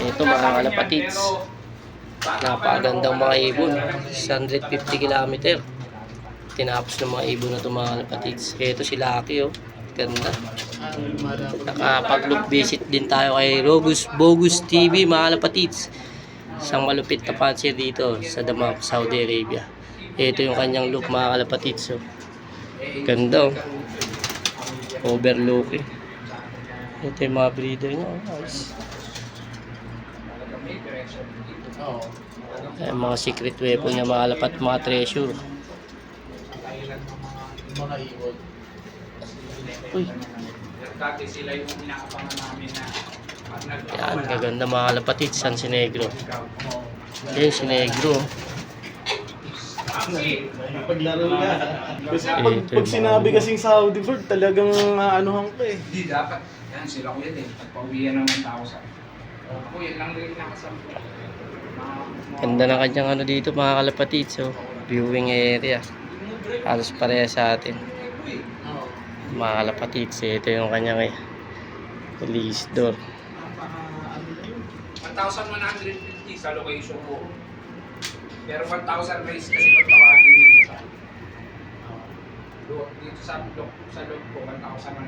Ito mga kalapatids, napakagandang mga ibon. 150 kilometer tinapos ng mga ibon na ito mga kalapatids. Ito si Lucky, oh, ganda. Nakapag-look visit din tayo kay Bogus TV mga kalapatids, isang malupit na pansier dito sa Dammam, Saudi Arabia. Ito yung kanyang look mga kalapatids, oh. Ganda, oh. Overlooking. Ito yung mga breeder niya, oh. Nice. Ayan, mga secret weapon niya mga kalapat, mga treasure. Uy. Yan, gaganda mga kalapatid. San si Negro? Yan si Negro. Paglaro na. Kasi pag sinabi kasing Saudi bird, talagang anuhan ko eh. Hindi dapat. Yan, sila ko yan eh. Pagpauwihan naman tao sa ako, yan lang rin nakasampo. Ganda na kanyang ano dito mga kalapatid. So, viewing area. Halos pareha sa atin. Mga kalapatid. So, ito yung kanyang release door. 1,150 sa location ko. Pero 1,000 raise kasi pagtawagin dito sa loob ko, 1,100.